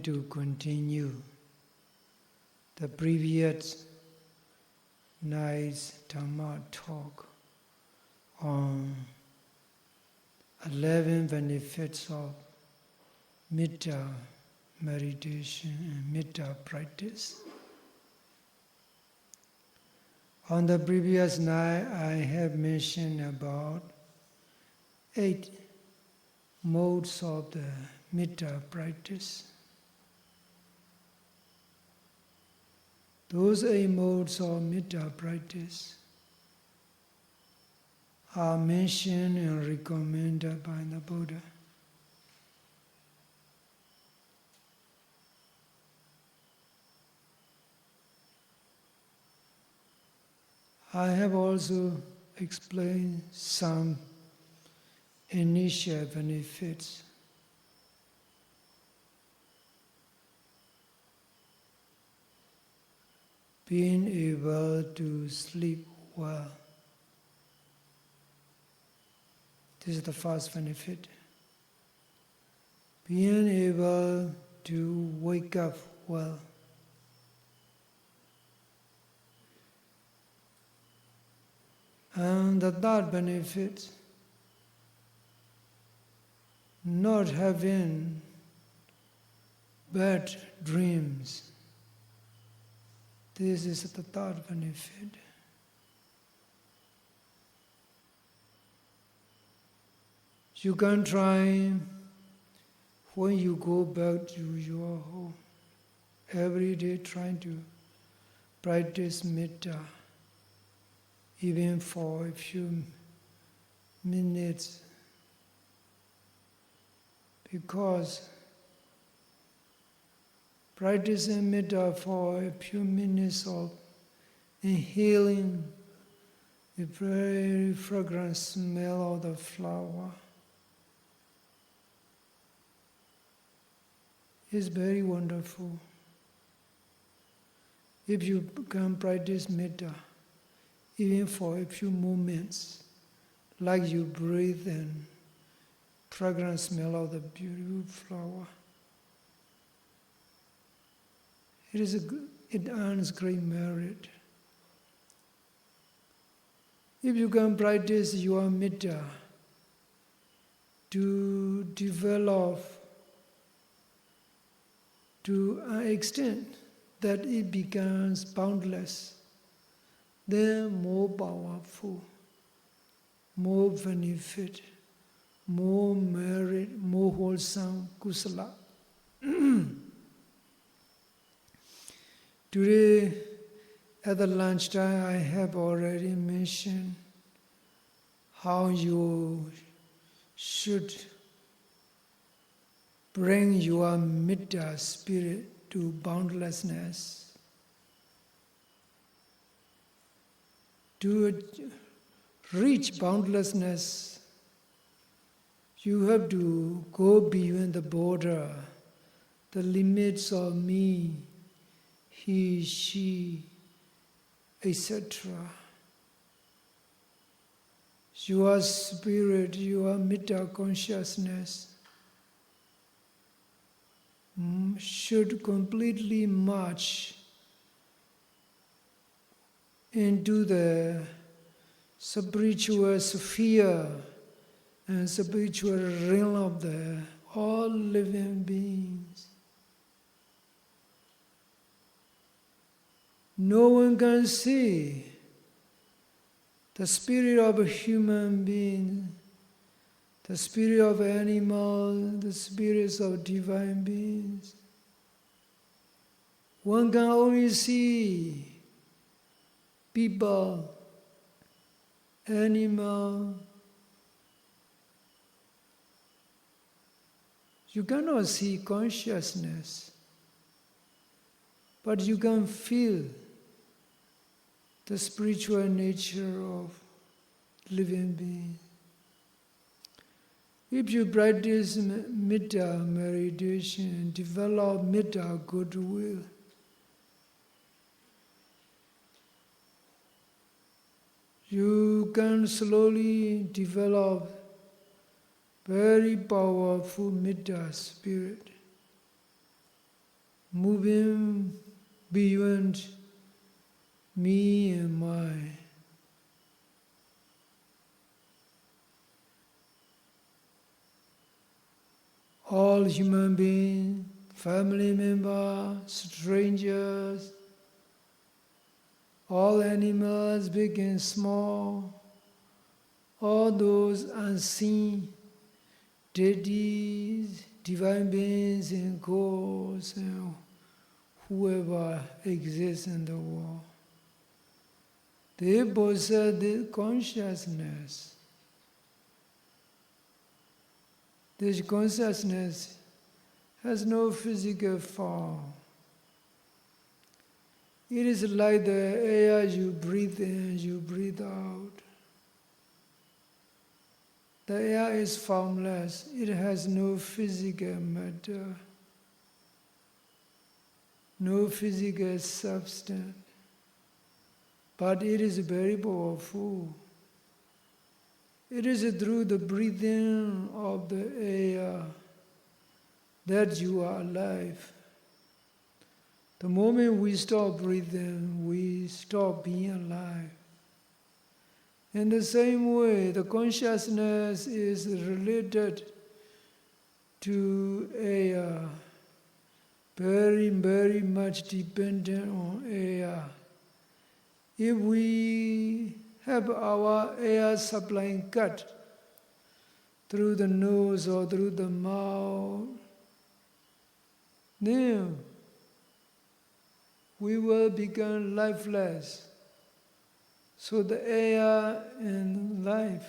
to continue the previous night's Dhamma talk on 11 benefits of Metta meditation and Metta practice. On the previous night, I have mentioned about 8 modes of the Metta practice. Those 8 modes of Metta practice are mentioned and recommended by the Buddha. I have also explained some initial benefits. Being able to sleep well. This is the first benefit. Being able to wake up well. And the third benefit, not having bad dreams. This is the third benefit. You can try when you go back to your home, every day trying to practice Metta, even for a few minutes, because practicing Metta for a few minutes of inhaling the very fragrant smell of the flower is very wonderful. If you can practice Metta, even for a few moments, like you breathe in fragrant smell of the beautiful flower, it earns great merit. If you can practice your Metta to develop to an extent that it becomes boundless, then more powerful, more benefit, more merit, more wholesome kusala. Today, at the lunchtime, I have already mentioned how you should bring your Metta spirit to boundlessness. To reach boundlessness, you have to go beyond the border, the limits of me, he, she, etc. Your spirit, your Metta consciousness should completely merge into the spiritual sphere and spiritual realm of the all living beings. No one can see the spirit of a human being, the spirit of animal, the spirits of divine beings. One can only see people, animal. You cannot see consciousness, but you can feel the spiritual nature of living beings. If you practice Metta meditation and develop Metta goodwill, you can slowly develop very powerful Metta spirit. moving beyond me and my. All human beings, family members, strangers, all animals, big and small, all those unseen deities, divine beings and gods, and whoever exists in the world. They possess this consciousness. This consciousness has no physical form. It is like the air you breathe in, you breathe out. The air is formless. It has no physical matter, no physical substance. But it is very powerful. It is through the breathing of the air that you are alive. The moment we stop breathing, we stop being alive. In the same way, the consciousness is related to air, very, very much dependent on air. If we have our air supply cut through the nose or through the mouth, then we will become lifeless. So the air and life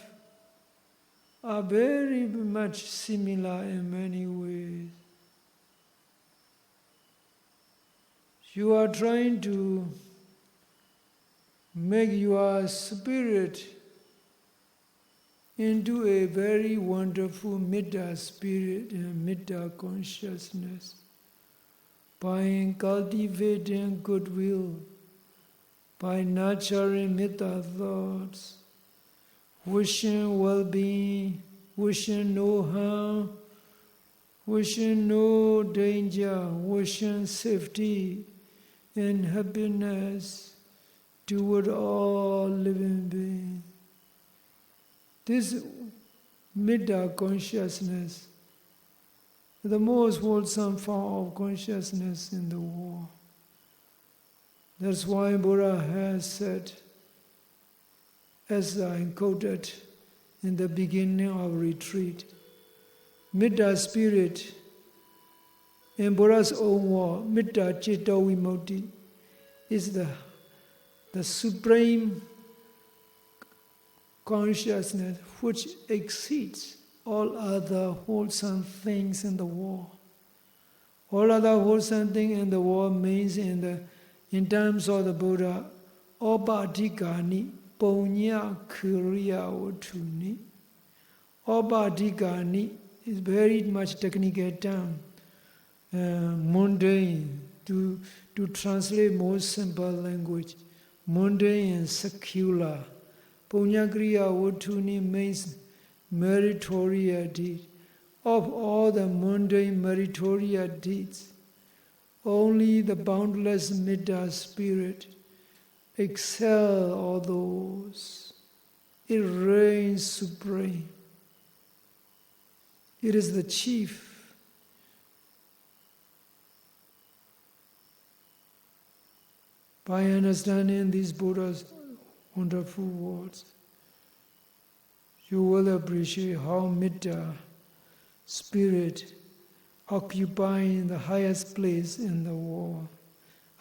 are very much similar in many ways. You are trying to make your spirit into a very wonderful Metta spirit and Metta consciousness by cultivating goodwill, by nurturing Metta thoughts, wishing well-being, wishing no harm, wishing no danger, wishing safety and happiness toward all living beings. This Metta consciousness is the most wholesome form of consciousness in the world. That's why Buddha has said, as I quoted in the beginning of retreat, Metta spirit, in Buddha's own word, Metta Citta Vimukti, is the supreme consciousness which exceeds all other wholesome things in the world. All other wholesome things in the world means in terms of the Buddha, Opadikani Punya Kriya Vatuni. Opadikani is very much technical term, mundane, to translate more simple language, mundane and secular. Punya Kriya Vatuni means meritorious deed. Of all the mundane meritorious deeds, only the boundless Metta spirit excels all those. It reigns supreme. It is the chief. By understanding these Buddha's wonderful words, you will appreciate how Metta spirit occupying the highest place in the world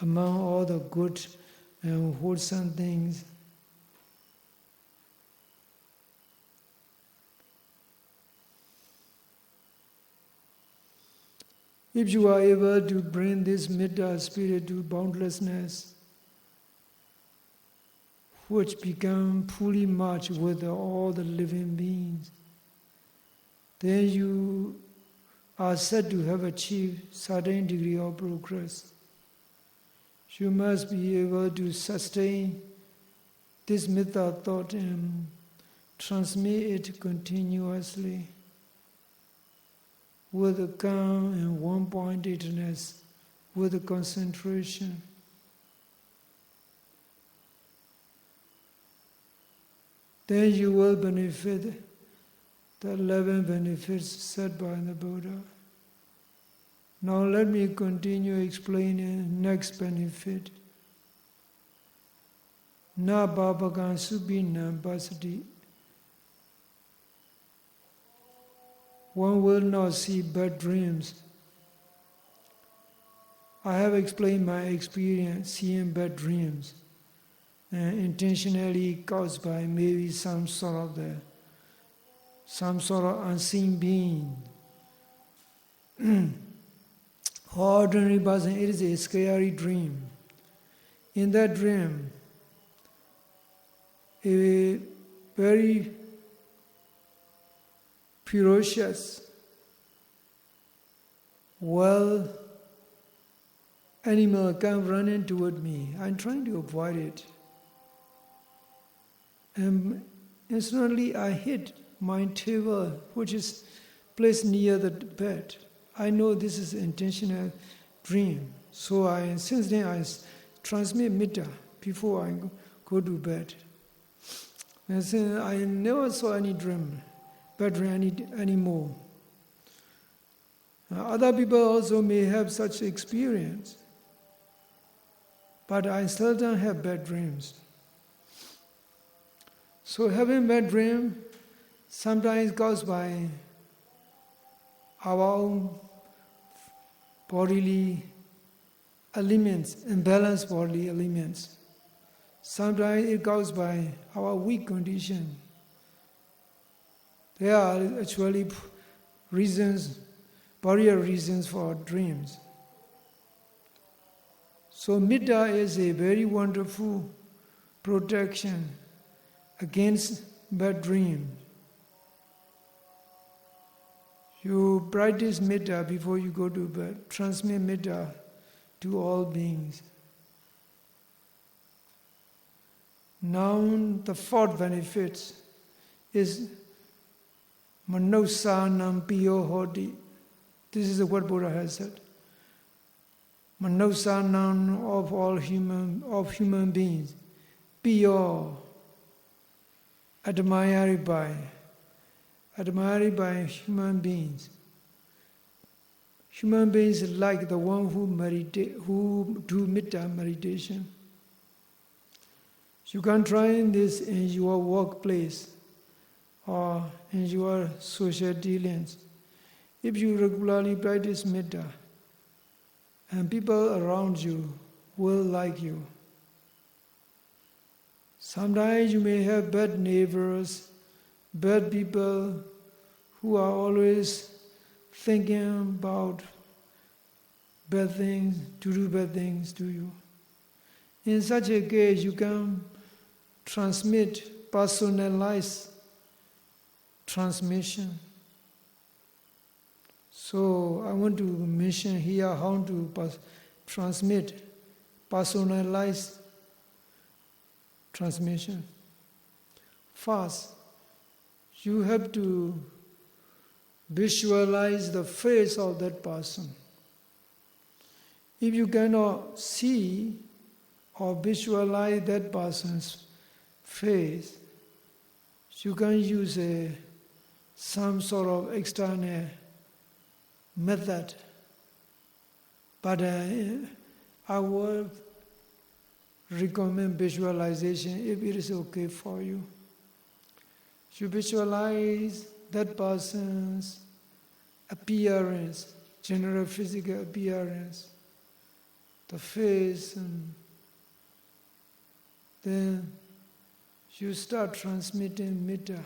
among all the good and wholesome things. If you are able to bring this Metta spirit to boundlessness, which become fully merged with all the living beings, then you are said to have achieved certain degree of progress. You must be able to sustain this Metta thought and transmit it continuously with a calm and one-pointedness with the concentration. Then you will benefit the 11 benefits set by the Buddha. Now let me continue explaining next benefit. Na babagan subinam basati. One will not see bad dreams. I have explained my experience seeing bad dreams, intentionally caused by maybe some sort of unseen being. Ordinary person, it is a scary dream. In that dream, a very ferocious, wild animal come running toward me. I'm trying to avoid it. And instantly I hit my table, which is placed near the bed. I know this is an intentional dream. So since then I transmit Metta before I go to bed. And since I never saw any bad dream anymore. Other people also may have such experience. But I seldom have bad dreams. So having bad dream sometimes caused by our own bodily elements, imbalanced bodily elements. Sometimes it caused by our weak condition. There are actually barrier reasons for dreams. So Metta is a very wonderful protection against bad dreams. You practice Metta before you go to bed. Transmit Metta to all beings. Now the fourth benefit is Manosanam Piyo Hoti. This is what Buddha has said. Manosanam of human beings. Piyo, admired by human beings. Human beings like the one who do Metta meditation. You can try this in your workplace or in your social dealings. If you regularly practice Metta, and people around you will like you. Sometimes you may have bad neighbors, bad people who are always thinking about bad things, to do bad things to you. In such a case, you can transmit personalized transmission. So I want to mention here how to transmit personalized transmission. First, you have to visualize the face of that person. If you cannot see or visualize that person's face, you can use some sort of external method. But I would recommend visualization if it is okay for you. You visualize that person's appearance, general physical appearance, the face, and then you start transmitting Metta.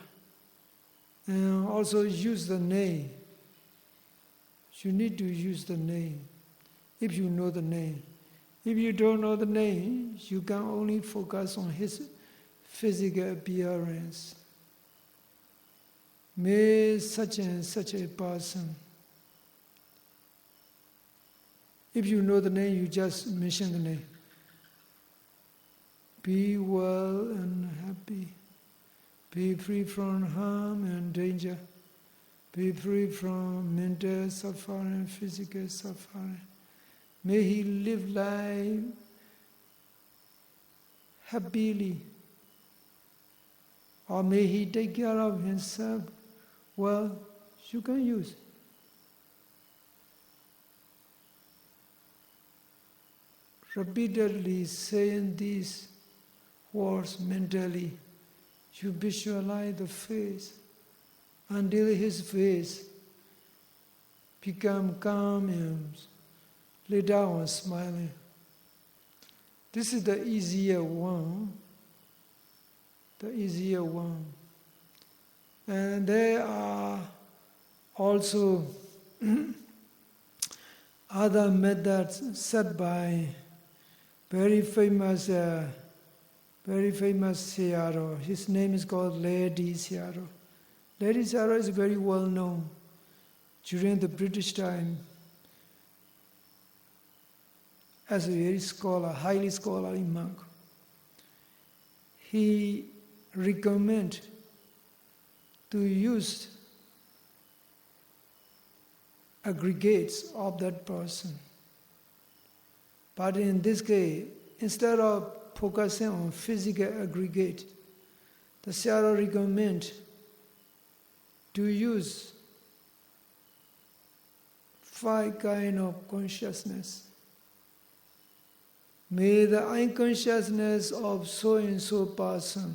And also use the name. You need to use the name, if you know the name. If you don't know the name, you can only focus on his physical appearance. May such and such a person. If you know the name, you just mention the name. Be well and happy. Be free from harm and danger. Be free from mental suffering, physical suffering. May he live life happily, or may he take care of himself well. You can use. Repeatedly saying these words mentally, you visualize the face until his face become calm and lay down smiling. This is the easier one. The easier one. And there are also other methods set by very famous Sayadaw. His name is called Lady Sayadaw. Lady Sayadaw is very well known during the British time as a very scholar, highly scholarly monk. He recommended to use aggregates of that person. But in this case, instead of focusing on physical aggregate, the Sayadaw recommend to use 5 kinds of consciousness. May the unconsciousness of so and so person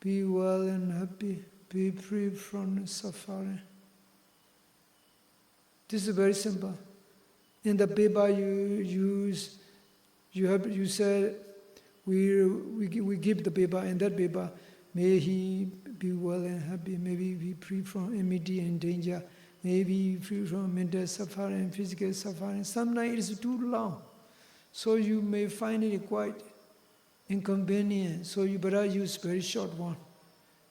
be well and happy, be free from suffering. This is very simple. In the paper you said we give the paper, and that paper, may he be well and happy, may he be free from enmity and danger, may he be free from mental suffering, physical suffering. Sometimes it is too long, so you may find it quite inconvenient. So you better use very short one.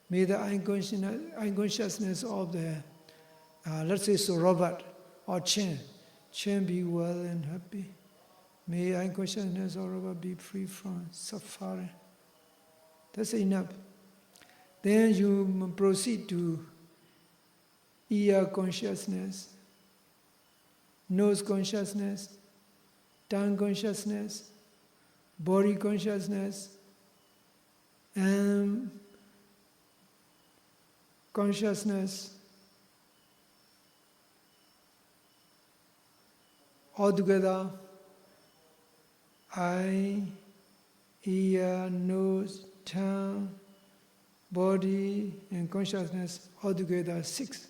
May the unconsciousness of the, let's say so Robert or Chen be well and happy. May unconsciousness of Robert be free from suffering. That's enough. Then you proceed to ear consciousness, nose consciousness, tongue consciousness, body consciousness, and consciousness. Altogether, eye, ear, nose, tongue, body, and consciousness, altogether 6.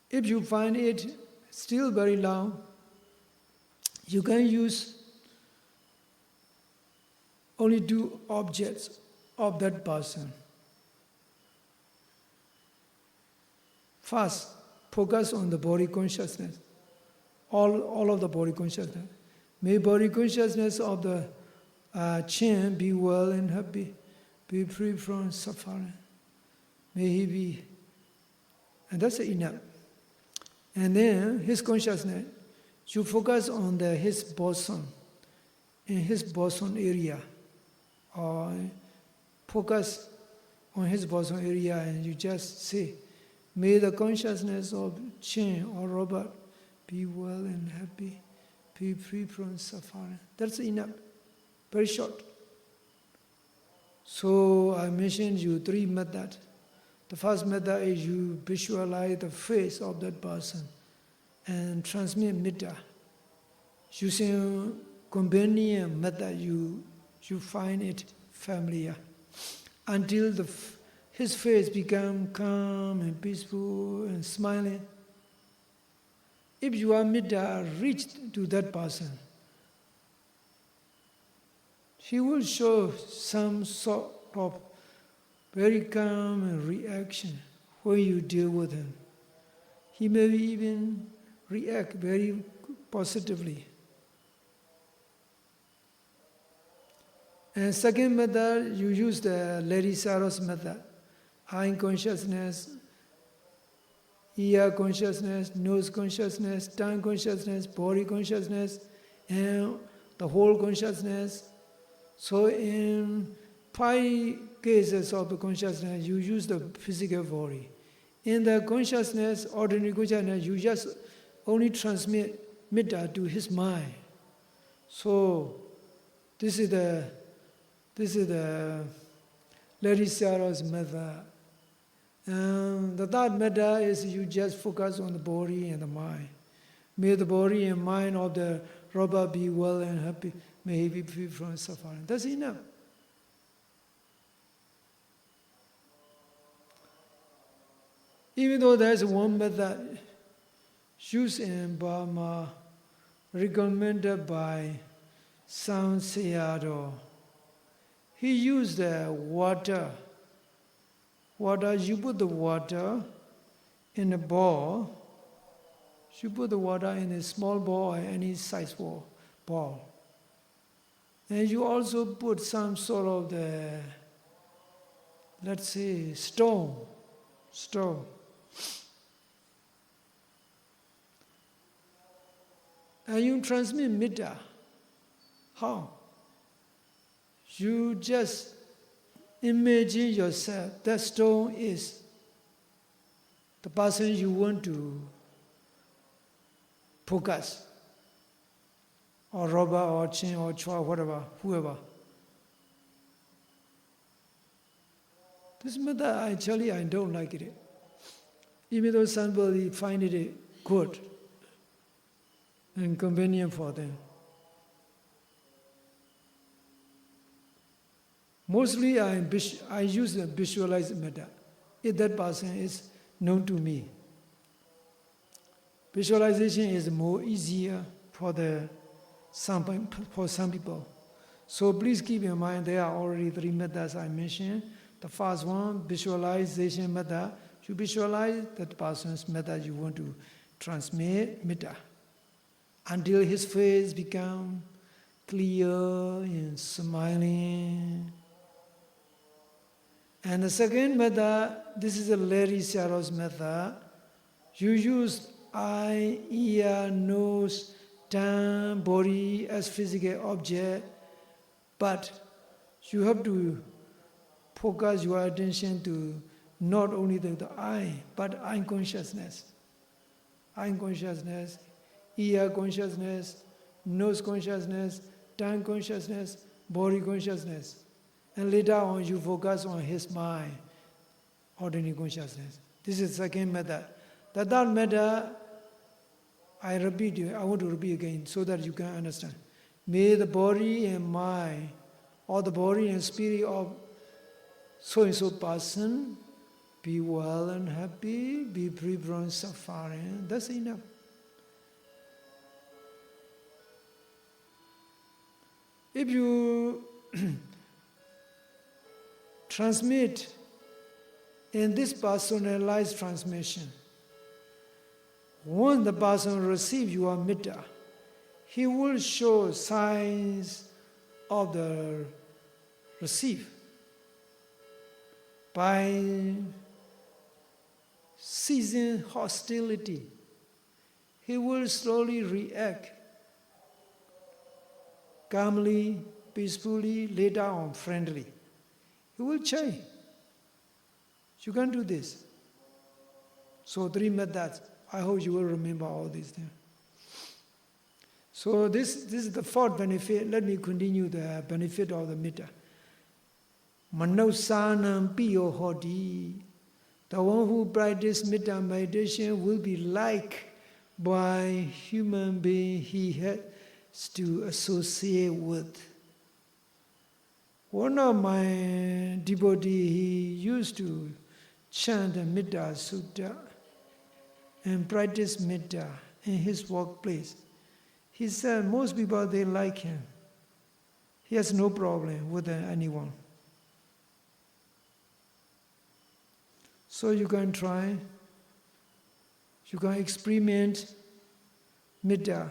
If you find it still very long, you can use only 2 objects of that person. First, focus on the body consciousness, all of the body consciousness. May body consciousness of the Chen be well and happy, be free from suffering. May he be, and that's enough. And then his consciousness, you focus on his boson, in his boson area, or focus on his boson area, and you just say, may the consciousness of Chen or Robert be well and happy, be free from suffering. That's enough. Very short. So I mentioned you 3 methods. The first method is you visualize the face of that person and transmit Metta. Using convenient method, you find it familiar until his face becomes calm and peaceful and smiling. If your Metta reached to that person, he will show some sort of very calm reaction when you deal with him. He may even react very positively. And second method, you use the Lady Sayadaw's method. Eye consciousness, ear consciousness, nose consciousness, tongue consciousness, body consciousness, and the whole consciousness. So in 5 cases of the consciousness, you use the physical body. In the consciousness, ordinary consciousness, you just only transmit Metta to his mind. So this is the Lady Sayadaw's method. And the third method is you just focus on the body and the mind. May the body and mind of the robber be well and happy. May he be free from suffering. That's enough. Even though there's one method used in Burma, recommended by some Sayadaw, he used water. You put the water in a ball. You put the water in a small ball or any size ball. And you also put some sort of the, let's say, stone. And you transmit Metta. How? You just imagine yourself, that stone is the person you want to focus, or robber, or chin, or chua, whatever, whoever. This method, actually, I don't like it. Even though somebody find it good and convenient for them. Mostly I use the visualized method if that person is known to me. Visualization is more easier for some people. So please keep in mind there are already 3 methods I mentioned. The first one, visualization method. You visualize that person's method you want to transmit Metta until his face become clear and smiling. And the second method, this is a Lady Sayadaw's method. You use eye, ear, nose, tongue, body as physical object, but you have to focus your attention to not only the eye, but eye consciousness. Eye consciousness, ear consciousness, nose consciousness, tongue consciousness, body consciousness. And later on you focus on his mind, ordinary consciousness. This is the second method. The third method, I want to repeat again so that you can understand. May the body and mind, or the body and spirit of so-and-so person be well and happy, be free from suffering. That's enough. If you transmit in this personalized transmission, when the person receives your Metta, he will show signs of the receive by ceasing hostility. He will slowly react calmly, peacefully, later on friendly. He will change. You can do this. So 3 methods. I hope you will remember all these things. So this is the 4th benefit. Let me continue the benefit of the Metta. Manausanam piyo hodi. The one who practices Metta meditation will be liked by human being he has to associate with. One of my devotees, he used to chant the Metta Sutta and practice Metta in his workplace. He said most people, they like him. He has no problem with anyone. So you can try, you can experiment Metta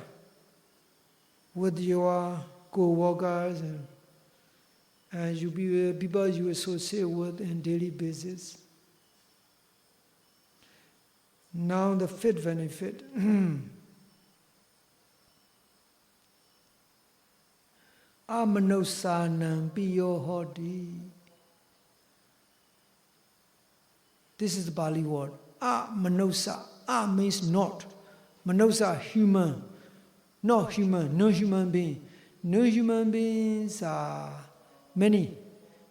with your co-workers and people you associate with on a daily basis. Now the 5th benefit. Amanosanam piyo hodi. This is the Pali word. Amanosa. A means not. Manos are human, not human, no human being. No human beings are many.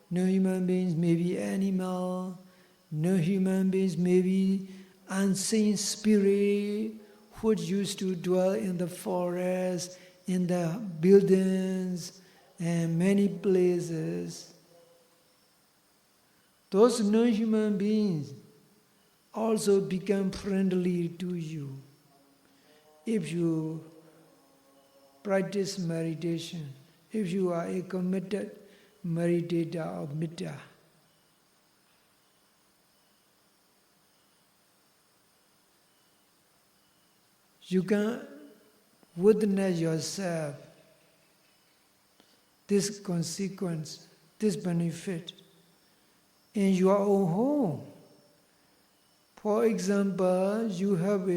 No human beings may be animal. No human beings may be unseen spirit which used to dwell in the forest, in the buildings, and many places. Those non-human beings also become friendly to you if you practice meditation, if you are a committed meditator of Metta. You can witness yourself this consequence, this benefit in your own home. For example, you have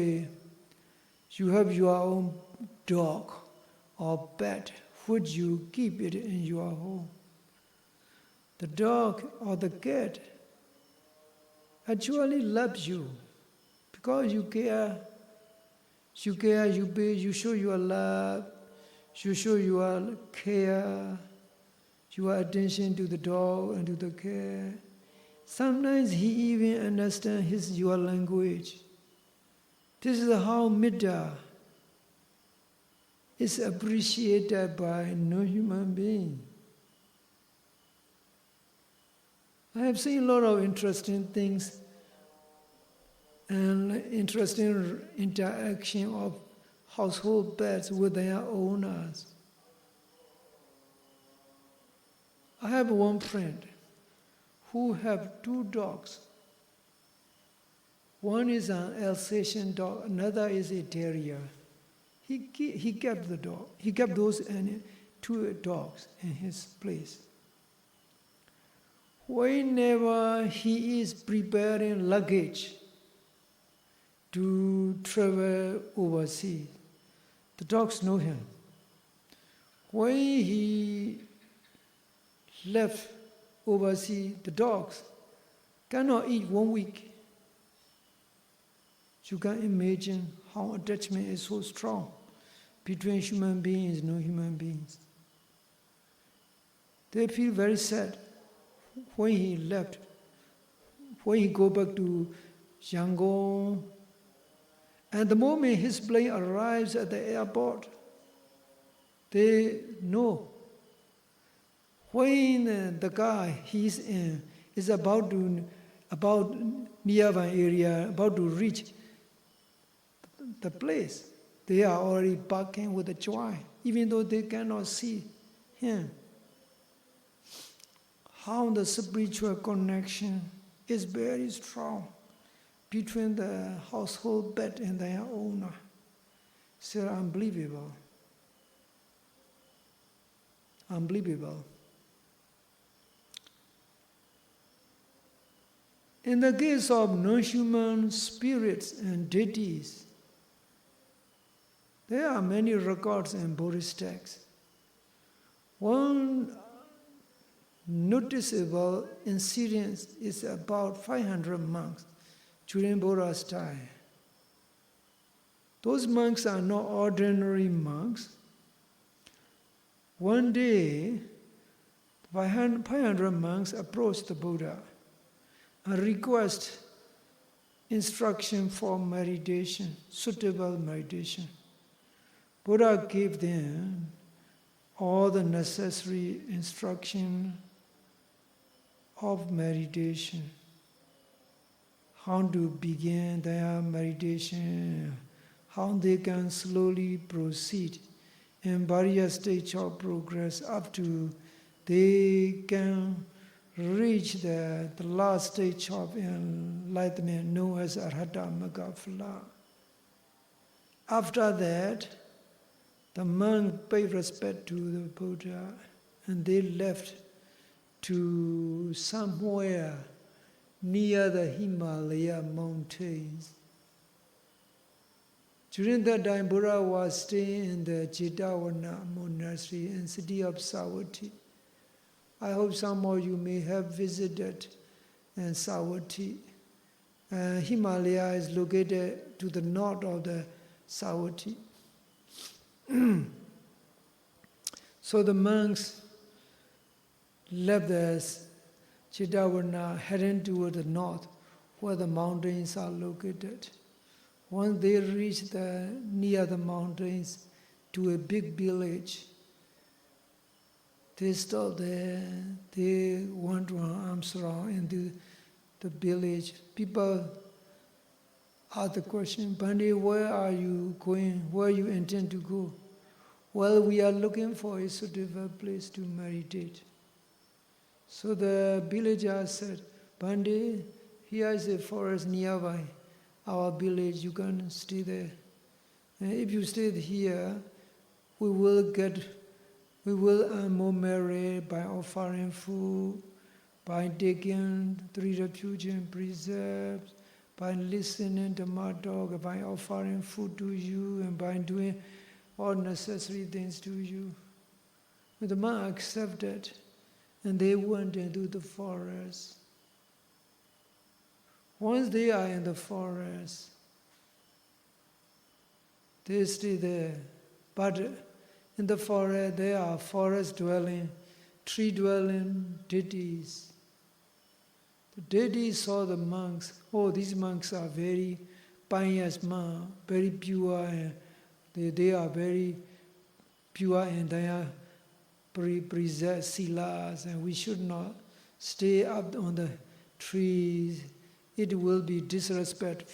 your own dog or pet, which you keep it in your home. The dog or the cat actually loves you because you care. You care, you pay, you show your love, you show your care, your attention to the dog and to the cat. Sometimes he even understands your language. This is how Metta is appreciated by no human being. I have seen a lot of interesting things and interesting interaction of household pets with their owners. I have one friend who have 2 dogs. One is an Alsatian dog, another is a terrier. He kept the dog. He kept those 2 dogs in his place. Whenever he is preparing luggage to travel overseas, the dogs know him. When he left overseas, the dogs cannot eat 1 week. You can imagine how attachment is so strong between human beings and no human beings. They feel very sad when he left. When he go back to Yangon, and the moment his plane arrives at the airport, they know when the guy he's in is about nearby area, about to reach the place, they are already barking with the joy, even though they cannot see him. How the spiritual connection is very strong between the household pet and their owner. It's unbelievable. Unbelievable. In the case of non-human spirits and deities, there are many records in Buddhist texts. One noticeable incident is about 500 monks during Buddha's time. Those monks are not ordinary monks. One day, 500 monks approached the Buddha and request instruction for meditation, suitable meditation. Buddha gave them all the necessary instruction of meditation, how to begin their meditation, how they can slowly proceed in various stages of progress up to they can reach the last stage of enlightenment known as Arhata Magga Phala. After that, the monk paid respect to the Buddha and they left to somewhere near the Himalaya mountains. During that time, Buddha was staying in the Jetavana monastery in the city of Savatthi. I hope some of you may have visited Savatthi. Himalaya is located to the north of the Savati. So the monks left the Chittavarna heading toward the north, where the mountains are located. Once they reached near the mountains to a big village, they stopped there. They went arms around into the village. People asked the question, Pandit, where are you going? Where you intend to go? Well, we are looking for a suitable place to meditate. So the villager said, Pandit, here is a forest nearby our village, you can stay there. And if you stay here, we will earn more merit by offering food, by taking 3 refuge and preserves, by listening to my talk, by offering food to you, and by doing all necessary things to you. But the monk accepted, and they went into the forest. Once they are in the forest, they stay there. But in the forest, there are forest-dwelling, tree-dwelling deities. The deities saw the monks. Oh, these monks are very pious monks, very pure, and they are very pure, and they are preserve silas, and we should not stay up on the trees. It will be disrespect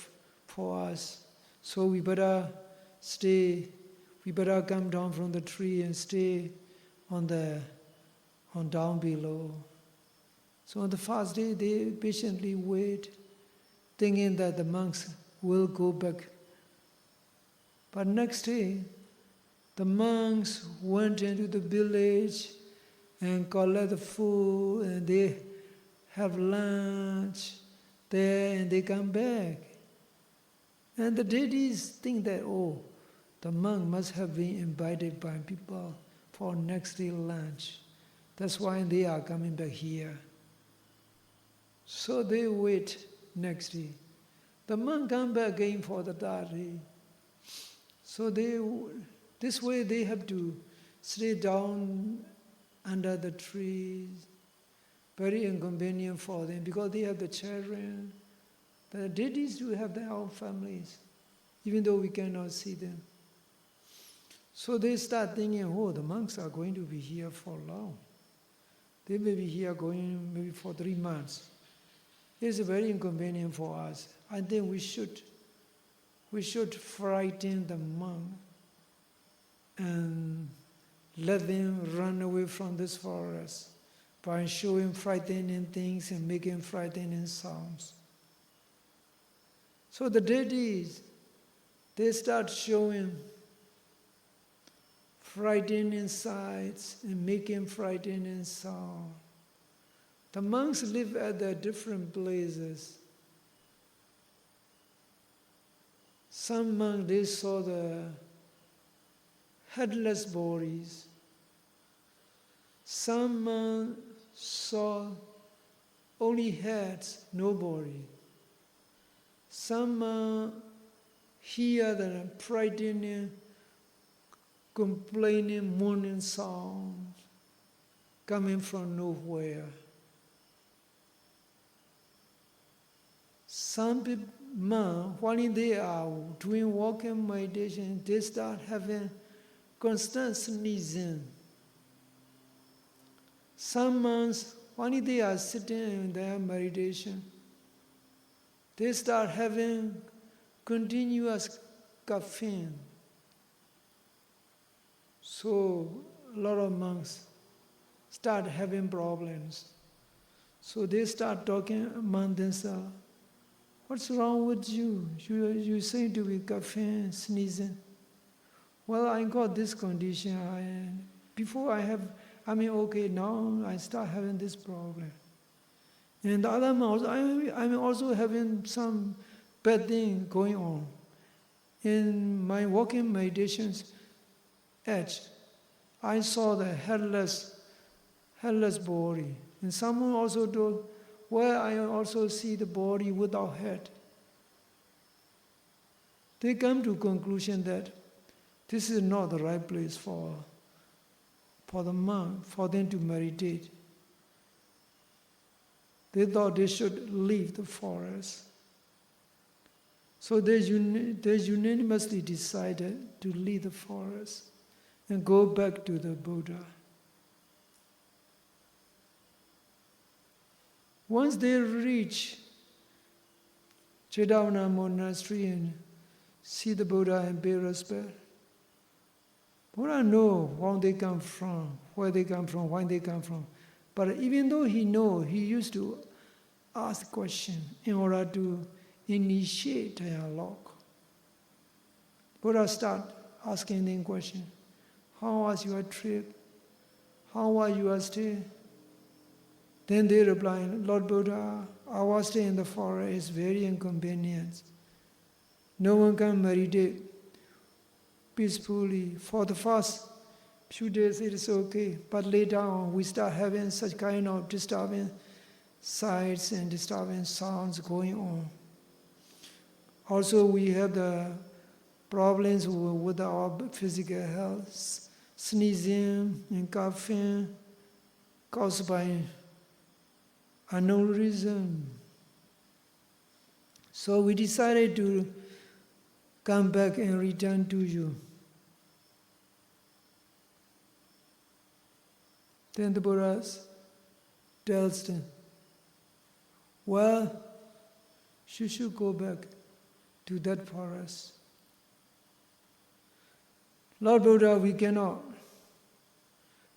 for us. So we better come down from the tree and stay on down below. So on the first day, they patiently wait, thinking that the monks will go back. But next day, the monks went into the village and collected food, and they have lunch there, and they come back. And the deities think that, oh, the monk must have been invited by people for next day lunch. That's why they are coming back here. So they wait next day. The monk come back again for the third day. So this way they have to stay down under the trees. Very inconvenient for them because they have the children. The deities do have their own families, even though we cannot see them. So they start thinking, oh, the monks are going to be here for long. They may be here going maybe for 3 months. It's very inconvenient for us. I think we should frighten the monk and let them run away from this forest by showing frightening things and making frightening sounds. So the deities, they start showing frightening sights and making frightening sound. The monks live at their different places. Some monks, they saw the headless bodies. Some monks saw only heads, no body. Some hear the frightening, complaining, moaning sounds coming from nowhere. Some people, while they are doing walking meditation, they start having constant sneezing. Some monks, while they are sitting in their meditation, they start having continuous coughing. So a lot of monks start having problems. So they start talking among themselves. What's wrong with you? You seem to be coughing, sneezing. Well, I got this condition. Okay, now I start having this problem. And the other monks, I'm also having some bad thing going on. In my walking meditations edge, I saw the headless body. And someone also told, well, I also see the body without head. they come to conclusion that this is not the right place for the monk, for them to meditate. They thought they should leave the forest. So they unanimously decided to leave the forest and go back to the Buddha. Once they reach Sayadaw monastery and see the Buddha and pay respect, Buddha knows where they come from, why they come from. But even though he knows, he used to ask questions in order to initiate dialogue. Buddha start asking them questions. How was your trip? How was your stay? Then they reply, Lord Buddha, our stay in the forest is very inconvenient. No one can meditate peacefully. For the first few days it is okay, but later on we start having such kind of disturbing sights and disturbing sounds going on. Also we have the problems with our physical health, sneezing and coughing caused by unknown reason. So we decided to come back and return to you. Then the Buddha tells them, well, you should go back to that forest. Lord Buddha, we cannot,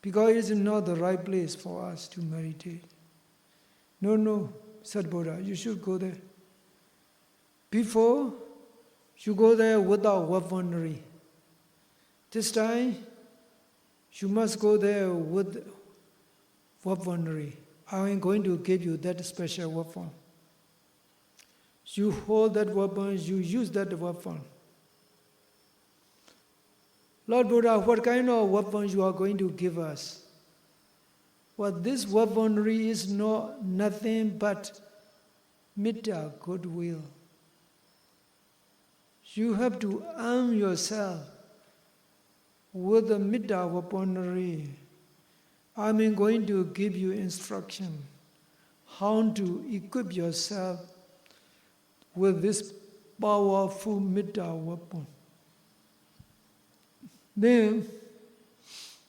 because it is not the right place for us to meditate. No, said Buddha, you should go there. Before, you go there without weaponry. This time, you must go there with weaponry. I am going to give you that special weapon. You hold that weapon, you use that weapon. Lord Buddha, what kind of weapon you are going to give us? Well, this weaponry is nothing but Metta, goodwill. You have to arm yourself with the Metta weaponry. I am going to give you instruction how to equip yourself with this powerful Metta weapon. Then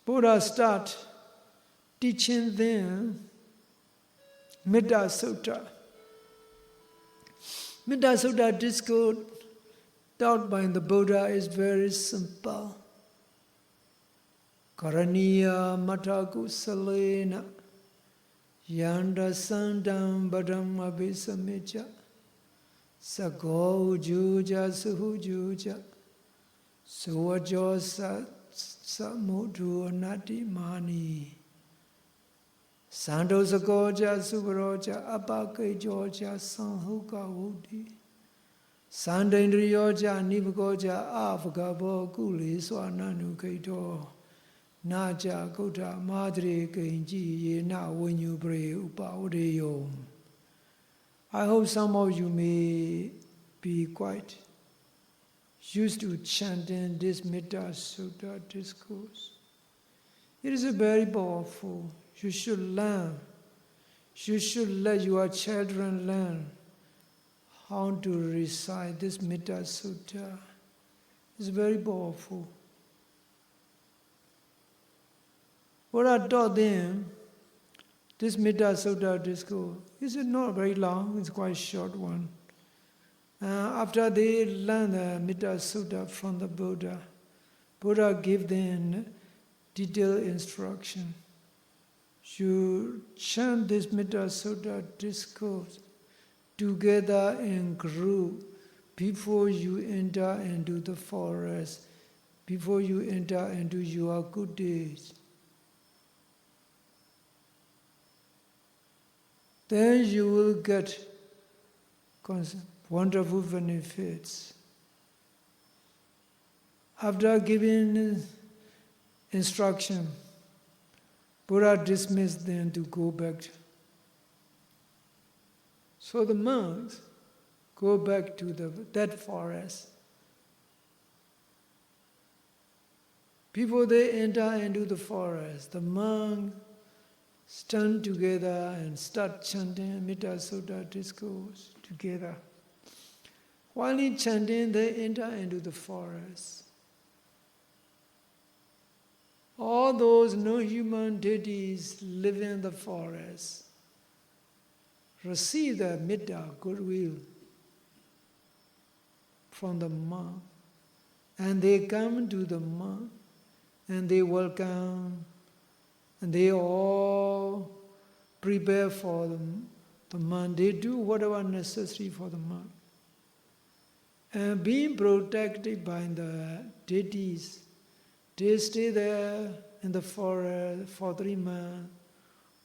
Buddha start teaching them Metta Sutta. Metta Sutta discourse taught by the Buddha is very simple. Karaniya Mata Kusalena Yanda Sandam Badam Abhisamecha Sago Juja Suhu Juja Suwajo Samudu Nati Mani Sando Sagoja Suvaroja Abake Georgia Sanhuka Wudi Sandendriyoja Nivagoja Avgabo Guli Swananu Kaito Naja Gota Madre Kenji Na when you pray Upaodeyo. I hope some of you may be quite used to chanting this Metta Sutta discourse. It is very powerful. You should learn. You should let your children learn how to recite this Metta Sutta. It's very powerful. What I taught them, this Metta Sutta discourse, is not very long, it's quite a short one. After they learn the Metta Sutta from the Buddha, Buddha gave them detailed instruction. You chant this Metta Sutta discourse together in group before you enter into the forest, before you enter into your good days. Then you will get wonderful benefits. After giving instruction, Buddha dismissed them to go back. So the monks go back to that forest Before they enter into the forest, the monks stand together and start chanting Metta Sutta discourse together. While in chanting, they enter into the forest. All those non-human deities live in the forest, receive the Metta, goodwill, from the monk, and they come to the monk, and they welcome, and they all prepare for the monk. They do whatever necessary for the monk. And being protected by the deities, they stay there in the forest for 3 months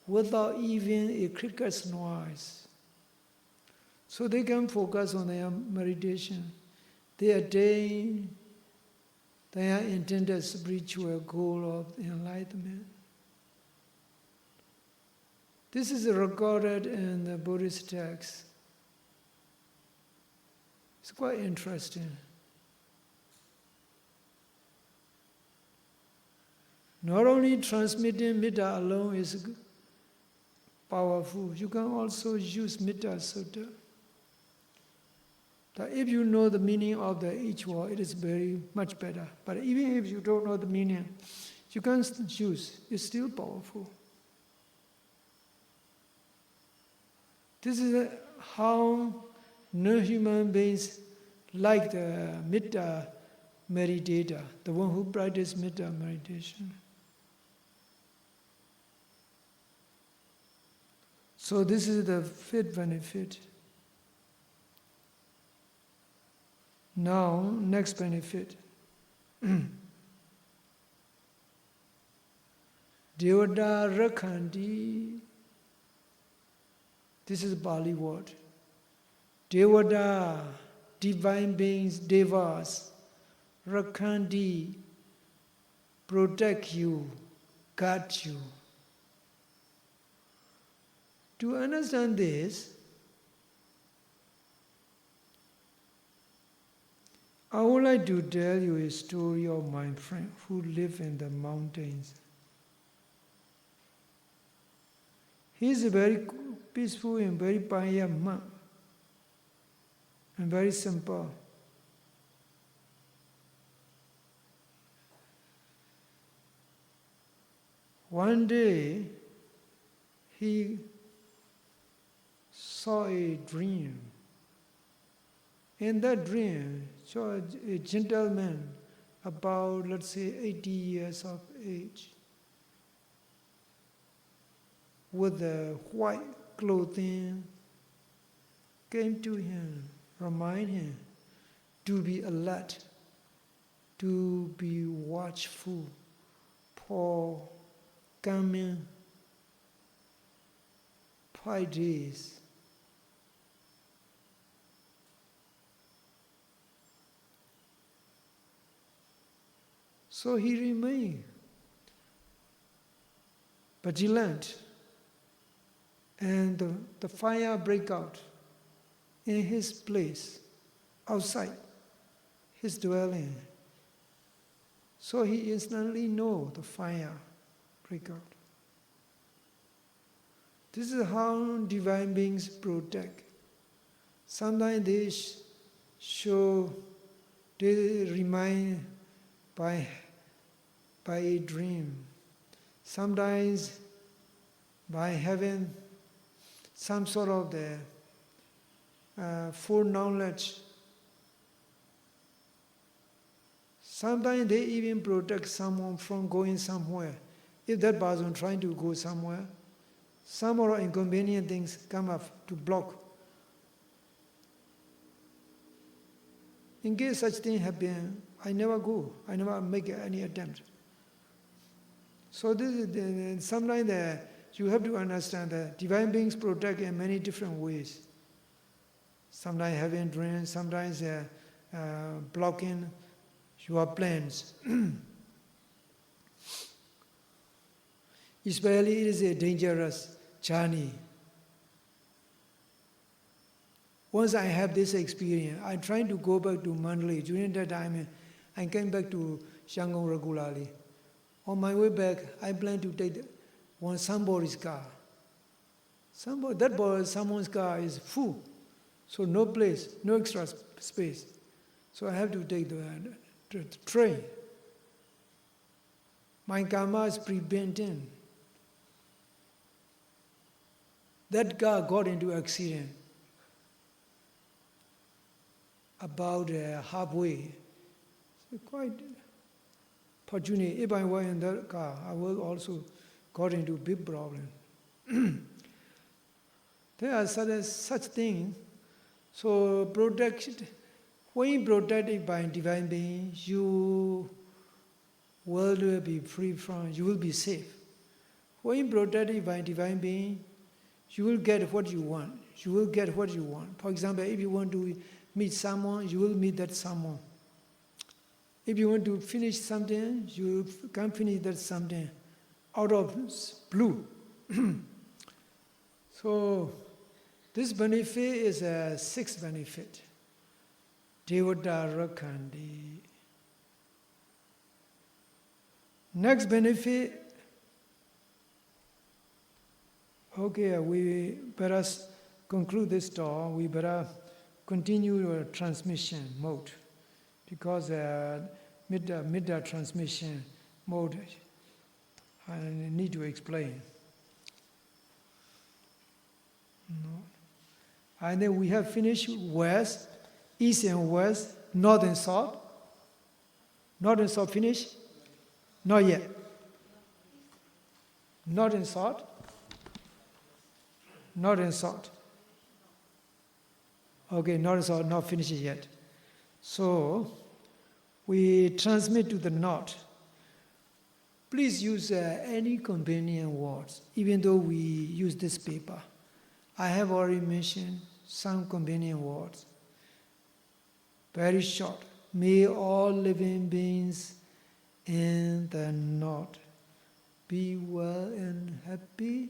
without even a cricket's noise. So they can focus on their meditation. They attain their intended spiritual goal of enlightenment. This is recorded in the Buddhist text. It's quite interesting. Not only transmitting Metta alone is powerful, you can also use Metta Sutta. That if you know the meaning of each word, it is very much better. But even if you don't know the meaning, you can use. It's still powerful. This is how non-human beings like the Metta meditator, the one who practices Metta meditation. So this is the 5th benefit. Now, next benefit. Devata Rakhanti. This is a Pali word. Devata, divine beings, devas, Rakhanti, protect you, guard you. To understand this, I would like to tell you a story of my friend who lives in the mountains. He is a very peaceful and very pious monk, and very simple. One day, he saw a dream. In that dream, saw a gentleman about, let's say, 80 years of age, with the white clothing, came to him, remind him to be alert, to be watchful for coming 5 days. So he remained vigilant, and the fire break out in his place, outside his dwelling. So he instantly know the fire break out. This is how divine beings protect. Sometimes they remind by a dream. Sometimes by having some sort of the foreknowledge. Sometimes they even protect someone from going somewhere. If that person trying to go somewhere, some other inconvenient things come up to block. In case such thing happen, I never go. I never make any attempt. So this is sometimes you have to understand that divine beings protect in many different ways. Sometimes having dreams, sometimes blocking your plans. Especially it is a dangerous journey. Once I have this experience, I'm trying to go back to Mandalay. During that time, I came back to Yangon regularly. On my way back, I plan to take somebody's car. Someone's car is full, so no place, no extra space. So I have to take the train. My karma is preventing. That car got into accident about halfway. So quite fortunate. If I were in that car, I would also got into big problem. There are such things. So when you protect it by divine being, you will be free from, you will be safe. When you protect it by divine being, you will get what you want. You will get what you want. For example, if you want to meet someone, you will meet that someone. If you want to finish something, you can finish that something out of blue. So, this benefit is a sixth benefit. Devata Rakhandi. Next benefit, okay, we better conclude this talk. We better continue our transmission mode, because Metta transmission mode I need to explain. And then we have finished west, east and west, north and south. North and south finished? Not yet. North and south? North and south. Okay, north and south not finished yet. So, we transmit to the north. Please use any companion words, even though we use this paper. I have already mentioned some companion words. Very short. May all living beings in the north be well and happy,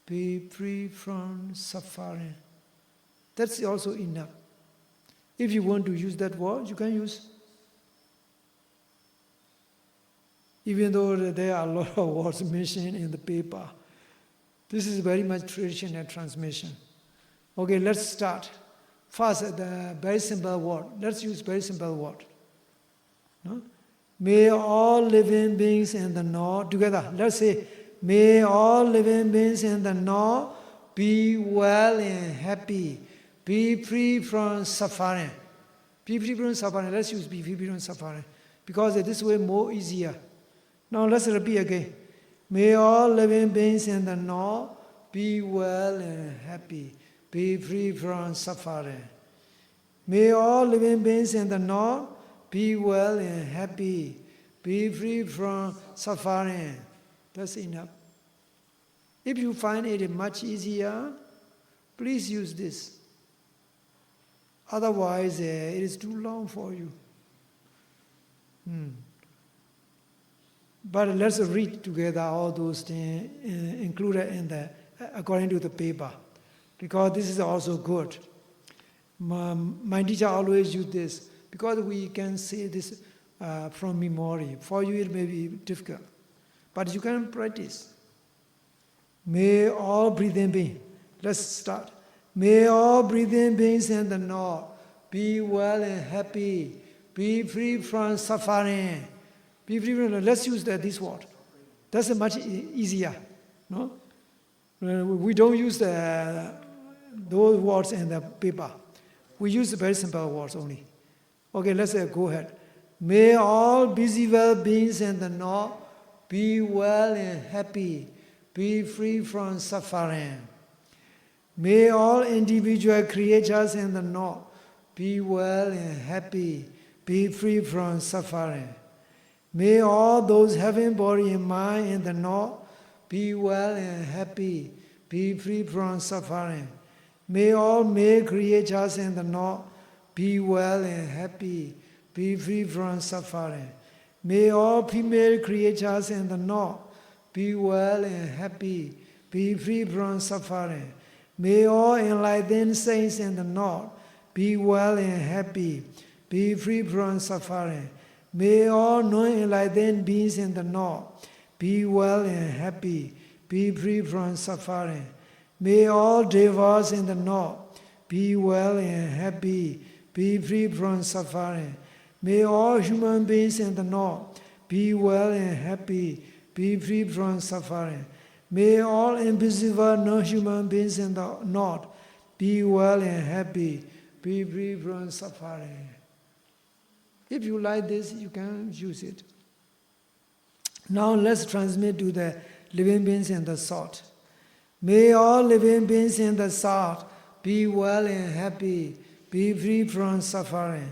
be free from suffering. That's also enough. If you want to use that word, you can use. Even though there are a lot of words mentioned in the paper. This is very much traditional transmission. Okay, let's start. First, the very simple word. Let's use very simple word. No? May all living beings in the north, together, let's say, may all living beings in the north be well and happy, be free from suffering. Be free from suffering. Let's use be free from suffering, because this way more easier. Now let's repeat again. May all living beings in the north be well and happy, be free from suffering. May all living beings in the north be well and happy, be free from suffering. That's enough. If you find it much easier, please use this. Otherwise, it is too long for you. But let's read together all those things included in the according to the paper, because this is also good. My teacher always use this, because we can say this from memory. For you it may be difficult, but you can practice. May all breathing beings, let's start. May all breathing beings in the north be well and happy, be free from suffering. Be free from, let's use this word. That's much easier. No? We don't use those words in the paper. We use very simple words only. Okay, let's go ahead. May all visible beings in the north be well and happy, be free from suffering. May all individual creatures in the north be well and happy, be free from suffering. May all those having body and mind in the north be well and happy, be free from suffering. May all male creatures in the north be well and happy, be free from suffering. May all female creatures in the north be well and happy, be free from suffering. May all enlightened saints in the north be well and happy, be free from suffering. May all non-enlightened beings in the north be well and happy, be free from suffering. May all devas in the north be well and happy, be free from suffering. May all human beings in the north be well and happy, be free from suffering. May all invisible non-human beings in the north be well and happy, be free from suffering. If you like this, you can use it. Now let's transmit to the living beings in the south. May all living beings in the south be well and happy, be free from suffering.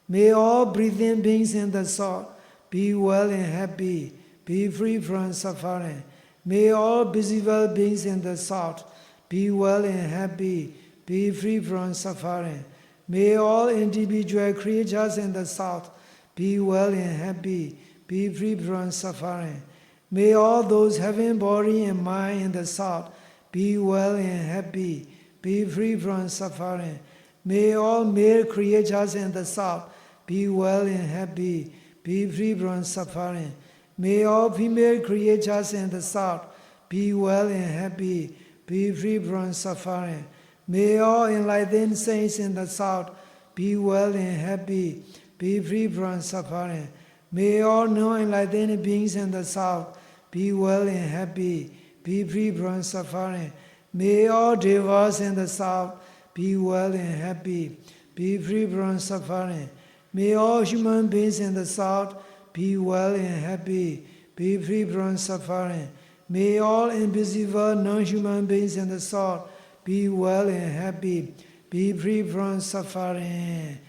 May all breathing beings in the south be well and happy, be free from suffering. May all visible beings in the south be well and happy, be free from suffering. May all individual creatures in the south be well and happy, be free from suffering. May all those having body and mind in the south be well and happy, be free from suffering. May all male creatures in the south be well and happy, be free from suffering. May all female creatures in the south be well and happy, be free from suffering. May all enlightened saints in the south be well and happy, be free from suffering. May all non-enlightened beings in the south be well and happy, be free from suffering. May all devas in the south be well and happy, be free from suffering. May all human beings in the south be well and happy, be free from suffering. May all invisible non-human beings in the south be well and happy, be free from suffering.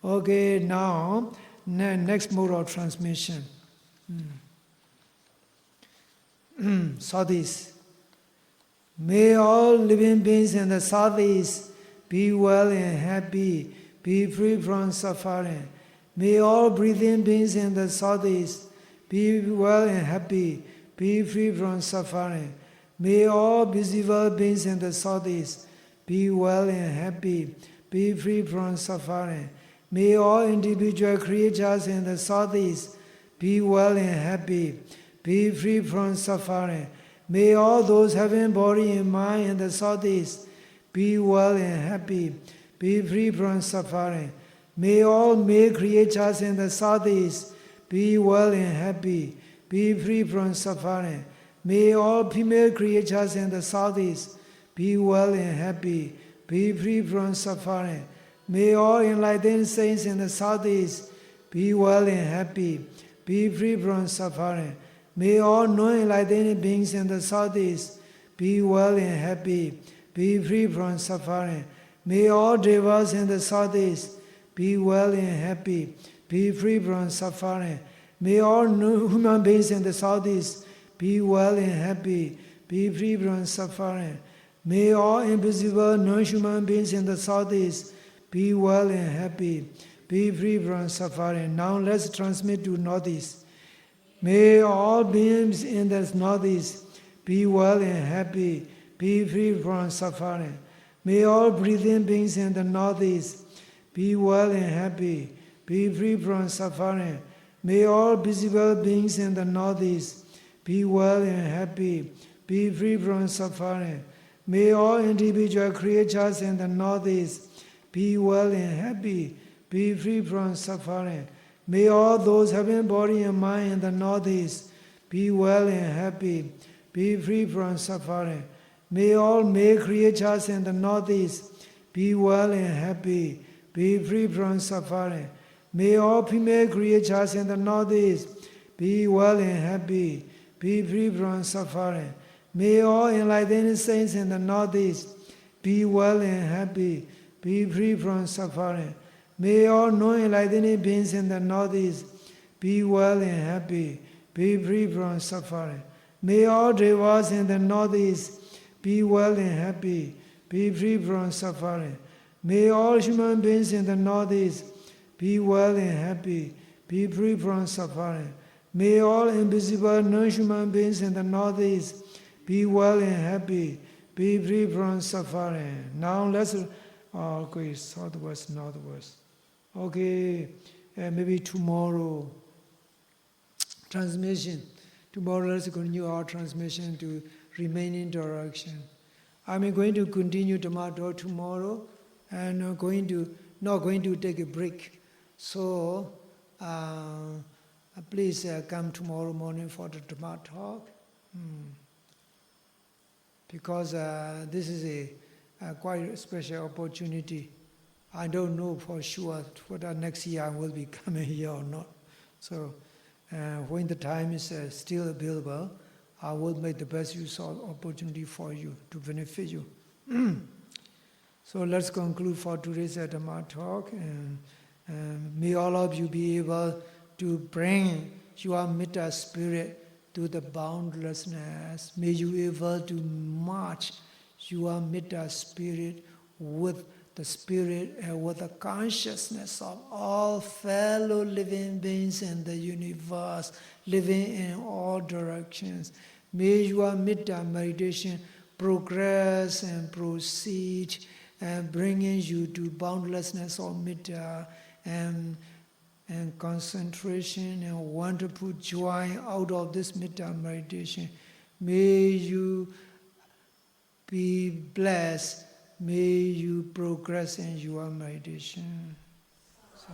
Okay, now, next mode of transmission. Southeast. May all living beings in the southeast be well and happy, be free from suffering. May all breathing beings in the southeast be well and happy, be free from suffering. May all visible beings in the southeast be well and happy, be free from suffering. May all individual creatures in the southeast be well and happy, be free from suffering. May all those having body and mind in the southeast be well and happy, be free from suffering. May all male creatures in the southeast be well and happy, be free from suffering. May all female creatures in the southeast be well and happy, be free from suffering. May all enlightened saints in the southeast be well and happy, be free from suffering. May all non-enlightened beings in the southeast be well and happy, be free from suffering. May all devas in the southeast be well and happy, be free from suffering. May all human beings in the southeast be well and happy, be free from suffering. May all invisible non-human beings in the southeast be well and happy, be free from suffering. Now let's transmit to northeast. May all beings in the northeast be well and happy, be free from suffering. May all breathing beings in the northeast be well and happy, be free from suffering. May all visible beings in the northeast be well and happy, be free from suffering. May all individual creatures in the northeast be well and happy, be free from suffering. May all those having body and mind in the northeast be well and happy, be free from suffering. May all male creatures in the northeast be well and happy, be free from suffering. May all female creatures in the northeast be well and happy, be free from suffering. May all enlightened saints in the northeast be well and happy, be free from suffering. May all non-enlightened beings in the northeast be well and happy, be free from suffering. May all devas in the northeast be well and happy, be free from suffering. May all human beings in the northeast be well and happy, be free from suffering. May all invisible non-human beings in the northeast be well and happy, be free from suffering. Now let's go southwest, northwest. Okay, maybe tomorrow transmission. Tomorrow let's continue our transmission to remaining direction. I'm going to continue tomorrow and not going to take a break. So please come tomorrow morning for the Dhamma talk. Because this is a quite special opportunity. I don't know for sure whether next year I will be coming here or not. So when the time is still available, I will make the best use of opportunity for you to benefit you. So let's conclude for today's Dhamma talk, and may all of you be able to bring your Metta spirit to the boundlessness. May you be able to match your Metta spirit with the spirit and with the consciousness of all fellow living beings in the universe, living in all directions. May your Metta meditation progress and proceed, and bringing you to boundlessness of Metta and concentration and wonderful joy out of this Metta meditation. May you be blessed. May you progress in your meditation. So.